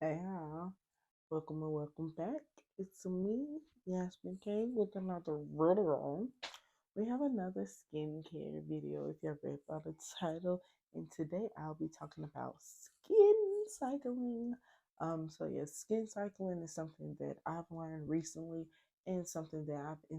Hey, y'all. Welcome and welcome back. It's me, Yasmin K, with another video. We have another skincare video if you have read by the title. And today I'll be talking about skin cycling. Skin cycling is something that I've learned recently and something that I've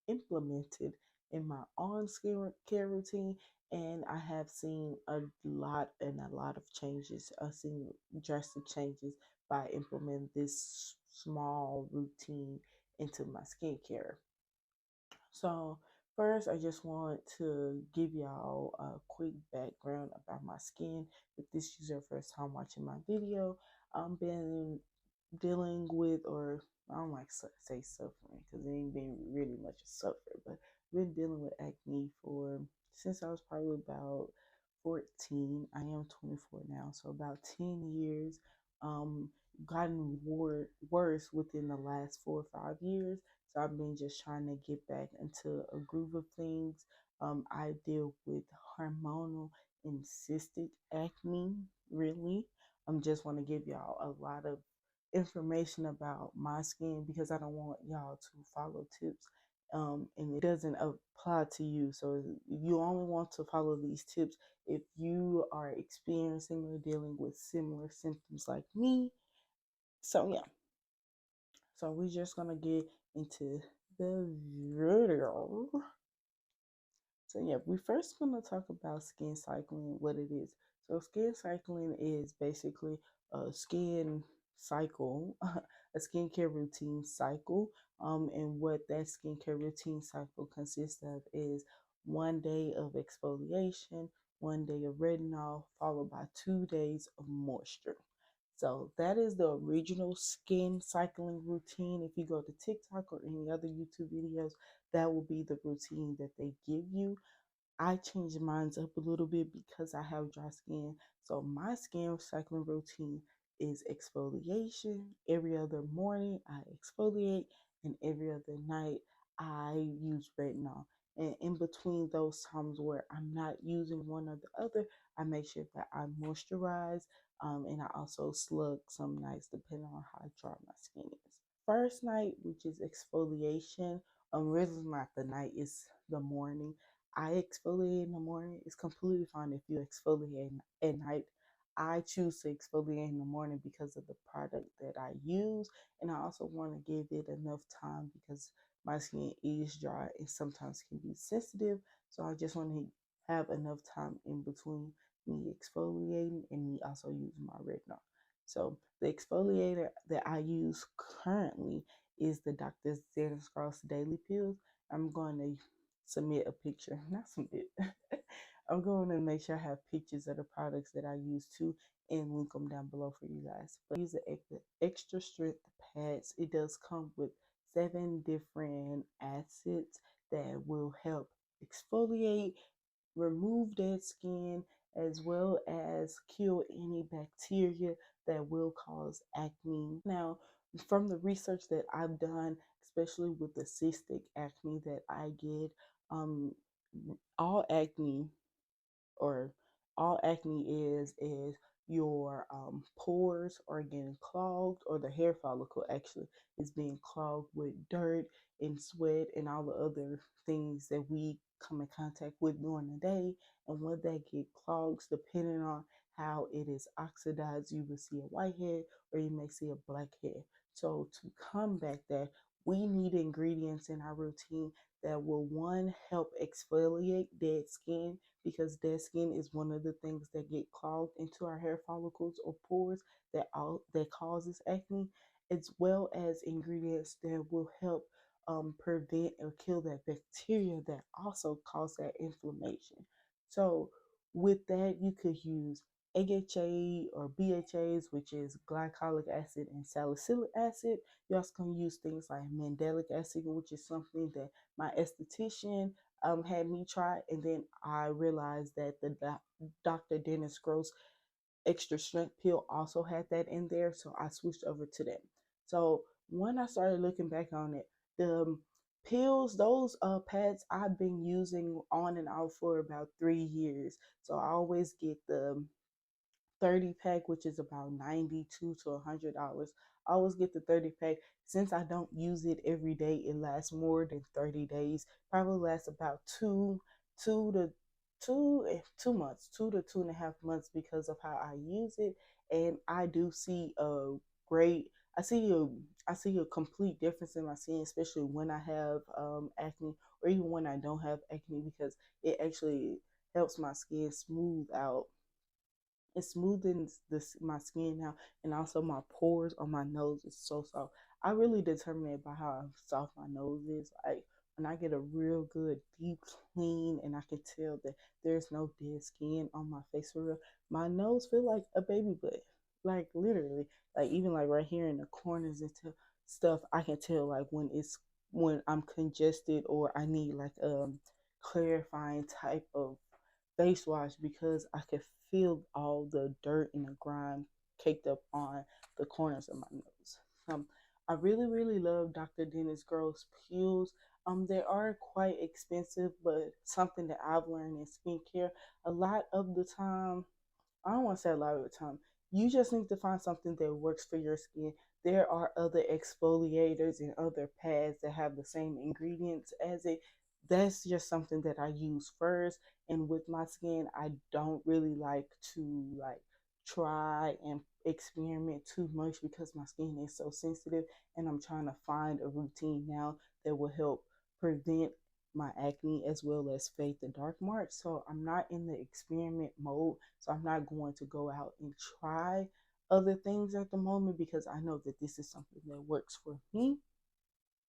implemented in my own skin care routine. And I have seen a lot of changes. I've seen drastic changes by implementing this small routine into my skincare. So, first, I just want to give y'all a quick background about my skin. If this is your first time watching my video, I've been dealing with, or I don't like to say suffering because it ain't been really much of suffer, but I've been dealing with acne for since I was probably about 14. I am 24 now, so about 10 years. Um, Gotten worse within the last 4 or 5 years. So I've been just trying to get back into a groove of things. I deal with hormonal and cystic acne, really. Just want to give y'all a lot of information about my skin because I don't want y'all to follow tips and it doesn't apply to you. So you only want to follow these tips if you are experiencing or dealing with similar symptoms like me. So yeah, so we're just gonna get into the video. So yeah, we first gonna talk about skin cycling, what it is. So skin cycling is basically a skin cycle, a skincare routine cycle. And what that skincare routine cycle consists of is 1 day of exfoliation, 1 day of retinol, followed by 2 days of moisture. So that is the original skin cycling routine. If you go to TikTok or any other YouTube videos, that will be the routine that they give you. I changed mine up a little bit because I have dry skin. So my skin cycling routine is exfoliation. Every other morning I exfoliate, and every other night I use retinol. And in between those times where I'm not using one or the other, I make sure that I moisturize, and I also slug some nights depending on how dry my skin is. First night, which is exfoliation, really not the night, it's the morning. I exfoliate in the morning. It's completely fine if you exfoliate at night. I choose to exfoliate in the morning because of the product that I use, and I also want to give it enough time because my skin is dry and sometimes can be sensitive. So I just want to have enough time in between me exfoliating and me also using my retinol. So the exfoliator that I use currently is the Dr. Zenith Cross Daily Pills. I'm going to submit a picture, not submit. I'm going to make sure I have pictures of the products that I use too and link them down below for you guys. But I use the extra strength pads. It does come with 7 different acids that will help exfoliate, remove dead skin, as well as kill any bacteria that will cause acne. Now, from the research that I've done, especially with the cystic acne that I get, um, all acne or all acne is your pores are getting clogged, or the hair follicle actually is being clogged with dirt and sweat and all the other things that we come in contact with during the day. And when they get clogged, depending on how it is oxidized, you will see a white head or you may see a black head. So to combat that, we need ingredients in our routine that will, one, help exfoliate dead skin, because dead skin is one of the things that get clogged into our hair follicles or pores that causes acne, as well as ingredients that will help prevent or kill that bacteria that also cause that inflammation. So with that, you could use AHA or BHAs, which is glycolic acid and salicylic acid. You also can use things like mandelic acid, which is something that my esthetician had me try, and then I realized that the Dr. Dennis Gross extra strength pill also had that in there, so I switched over to that. So when I started looking back on it, the pills, those pads, I've been using on and off for about 3 years. So I always get the 30 pack, which is about $92 to $100. I always get the 30 pack. Since I don't use it every day, it lasts more than 30 days. Probably lasts about two to 2 months, 2 to 2.5 months because of how I use it. And I do see a great, I see a, I see a complete difference in my skin, especially when I have acne or even when I don't have acne, because it actually helps my skin smooth out. It smoothens my skin out, and also my pores on my nose is so soft. I really determine it by how soft my nose is. Like when I get a real good deep clean, and I can tell that there's no dead skin on my face for real. My nose feel like a baby butt, like literally. Like even like right here in the corners and stuff, I can tell like when I'm congested or I need like clarifying type of face wash, because I could feel all the dirt and the grime caked up on the corners of my nose. I really, really love Dr. Dennis Gross pills. They are quite expensive, but something that I've learned in skincare, a lot of the time, I don't want to say a lot of the time. You just need to find something that works for your skin. There are other exfoliators and other pads that have the same ingredients as it. That's just something that I use first. And with my skin, I don't really like to like try and experiment too much because my skin is so sensitive, and I'm trying to find a routine now that will help prevent my acne as well as fade the dark marks. So I'm not in the experiment mode. So I'm not going to go out and try other things at the moment because I know that this is something that works for me.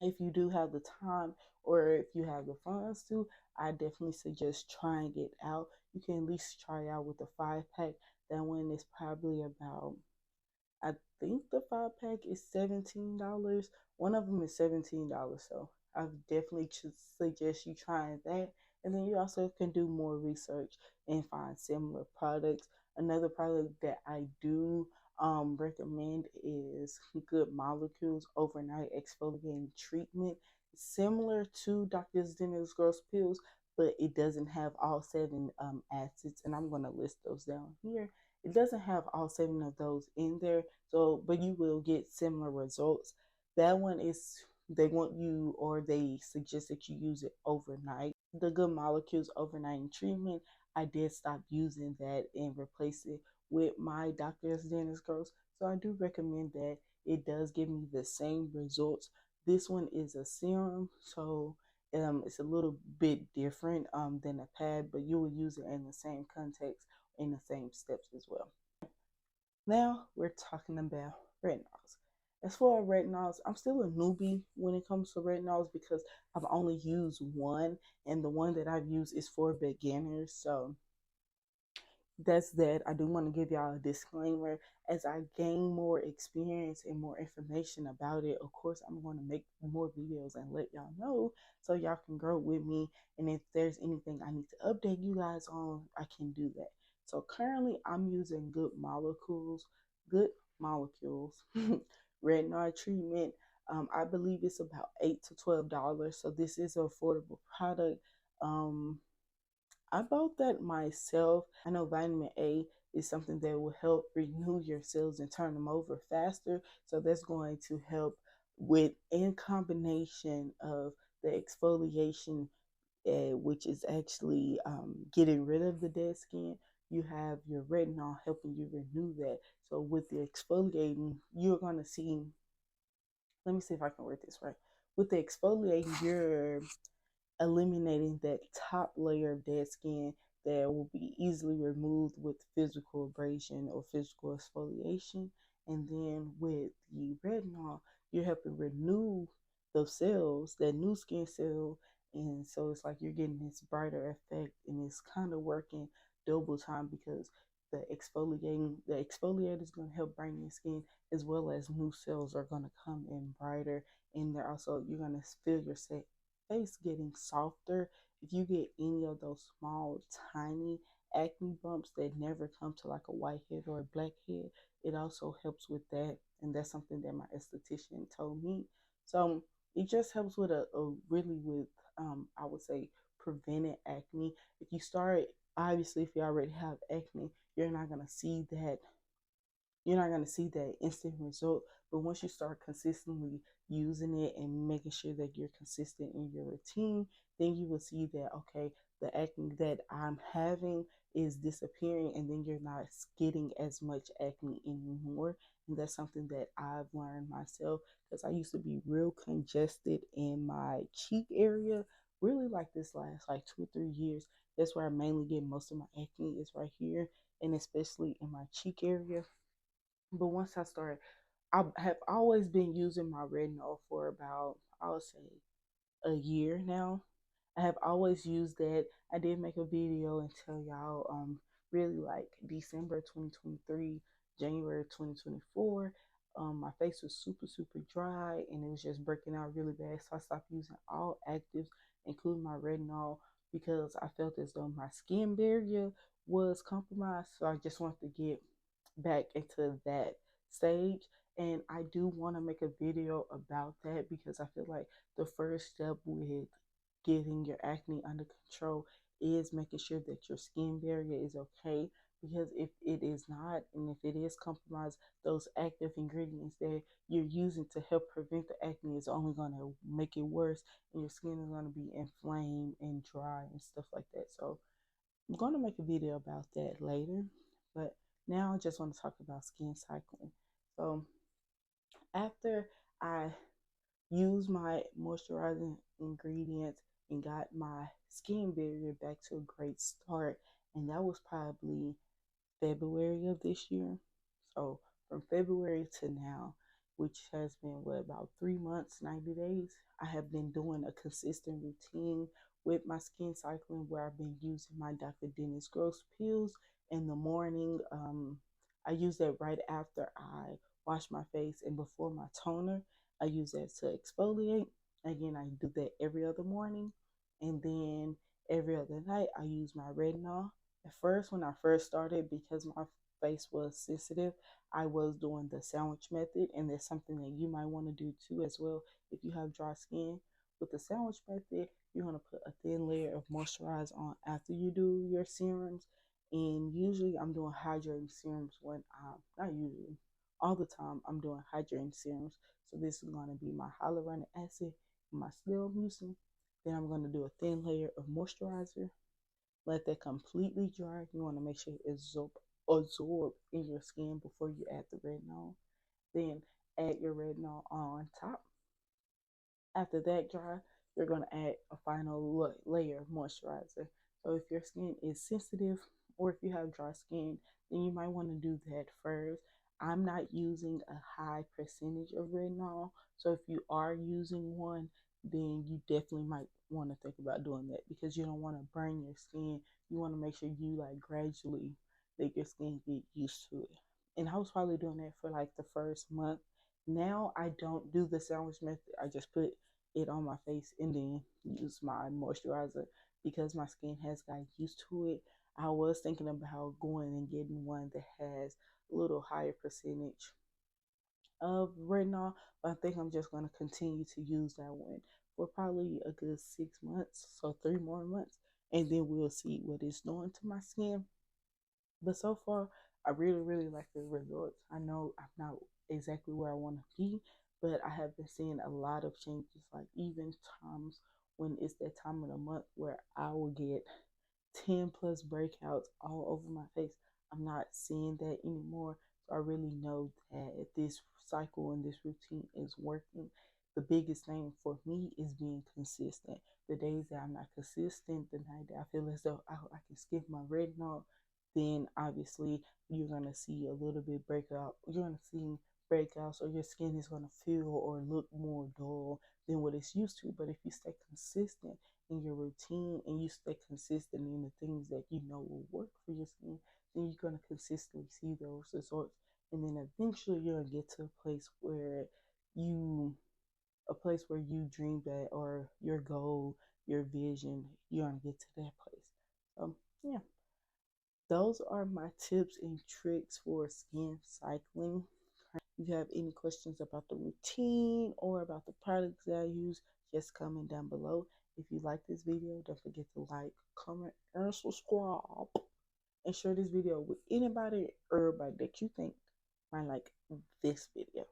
If you do have the time or if you have the funds to, I definitely suggest trying it out. You can at least try out with a 5 pack. That one is probably about, I think the 5 pack is $17. One of them is $17. So I definitely should suggest you trying that. And then you also can do more research and find similar products. Another product that I do recommend is Good Molecules Overnight Exfoliating Treatment. Similar to Dr. Dennis Gross pills, but it doesn't have all 7 acids. And I'm going to list those down here. It doesn't have all 7 of those in there, so but you will get similar results. That one is, they want you or they suggest that you use it overnight. The Good Molecules Overnight Treatment, I did stop using that and replace it with my Dr. Dennis Gross. So I do recommend that. It does give me the same results. This one is a serum, so it's a little bit different than a pad, but you will use it in the same context, in the same steps as well. Now we're talking about retinols. As for retinols, I'm still a newbie when it comes to retinols because I've only used one, and the one that I've used is for beginners. So that's that. I do want to give y'all a disclaimer. As I gain more experience and more information about it, of course, I'm going to make more videos and let y'all know so y'all can grow with me. And if there's anything I need to update you guys on, I can do that. So currently, I'm using Good Molecules retinol treatment. I believe it's about $8 to $12. So this is an affordable product. Um, I bought that myself. I know vitamin A is something that will help renew your cells and turn them over faster. So that's going to help with, in combination of the exfoliation, which is actually getting rid of the dead skin. You have your retinol helping you renew that. So with the exfoliating, you're going to see, let me see if I can word this right. With the exfoliating, you're eliminating that top layer of dead skin that will be easily removed with physical abrasion or physical exfoliation. And then with the retinol, you're helping renew those cells, that new skin cell. And so it's like you're getting this brighter effect, and it's kind of working double time because the exfoliator is going to help brighten your skin, as well as new cells are going to come in brighter, and they're also, you're going to feel your face getting softer. If you get any of those small, tiny acne bumps that never come to like a whitehead or a blackhead, it also helps with that. And that's something that my esthetician told me. So it just helps with a really with I would say preventing acne. If you start Obviously, if you already have acne, you're not going to see that instant result. But once you start consistently using it and making sure that you're consistent in your routine, then you will see that, okay, the acne that I'm having is disappearing, and then you're not getting as much acne anymore. And that's something that I've learned myself, because I used to be real congested in my cheek area, really like this last like 2 or 3 years. That's where I mainly get most of my acne, is right here, and especially in my cheek area. But once I have always been using my retinol for about, I would say, a year now. I have always used that. I did make a video and tell y'all, really like December 2023, January 2024. My face was super, super dry and it was just breaking out really bad. So I stopped using all actives, including my retinol, because I felt as though my skin barrier was compromised. So I just wanted to get back into that stage. And I do want to make a video about that, because I feel like the first step with getting your acne under control is making sure that your skin barrier is okay. Because if it is not, and if it is compromised, those active ingredients that you're using to help prevent the acne is only going to make it worse, and your skin is going to be inflamed and dry and stuff like that. So I'm going to make a video about that later. But now I just want to talk about skin cycling. So after I used my moisturizing ingredients and got my skin barrier back to a great start, and that was probably February of this year. So from February to now, which has been what, about 3 months, 90 days, I have been doing a consistent routine with my skin cycling, where I've been using my Dr. Dennis Gross pills in the morning. I use that right after I wash my face and before my toner. I use that to exfoliate. Again, I do that every other morning. And then every other night, I use my retinol. At first, when I first started, because my face was sensitive, I was doing the sandwich method, and that's something that you might want to do too as well if you have dry skin. With the sandwich method, you're going to put a thin layer of moisturizer on after you do your serums. And usually I'm doing hydrating serums when I'm not usually, all the time I'm doing hydrating serums. So this is going to be my hyaluronic acid and my snail mucin. Then I'm going to do a thin layer of moisturizer. Let that completely dry. You want to make sure it absorb in your skin before you add the retinol. Then add your retinol on top. After that dry, you're going to add a final layer of moisturizer. So if your skin is sensitive, or if you have dry skin, then you might want to do that first. I'm not using a high percentage of retinol. So if you are using one, then you definitely might want to think about doing that, because you don't want to burn your skin. You want to make sure you like gradually let your skin get used to it. And I was probably doing that for like the first month. Now I don't do the sandwich method. I just put it on my face and then use my moisturizer, because my skin has got used to it. I was thinking about going and getting one that has a little higher percentage of retinol, but I think I'm just going to continue to use that one for probably a good 6 months, so 3 more months, and then we'll see what it's doing to my skin. But so far, I really, really like the results. I know I'm not exactly where I want to be, but I have been seeing a lot of changes, like even times when it's that time of the month where I will get 10 plus breakouts all over my face. I'm not seeing that anymore. So I really know that this cycle and this routine is working. The biggest thing for me is being consistent. The days that I'm not consistent, the night that I feel as though I can skip my retinol, then obviously you're going to see a little bit breakout. You're going to see breakouts, or your skin is going to feel or look more dull than what it's used to. But if you stay consistent in your routine and you stay consistent in the things that you know will work for your skin, then you're going to consistently see those results. And then eventually you're going to get to you, a place where you dreamed at, or your goal, your vision, you're going to get to that place. So, yeah, those are my tips and tricks for skin cycling. If you have any questions about the routine or about the products that I use, just comment down below. If you like this video, don't forget to like, comment, and subscribe. And share this video with anybody or everybody that you think might like this video.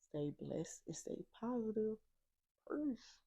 Stay blessed and stay positive. Peace.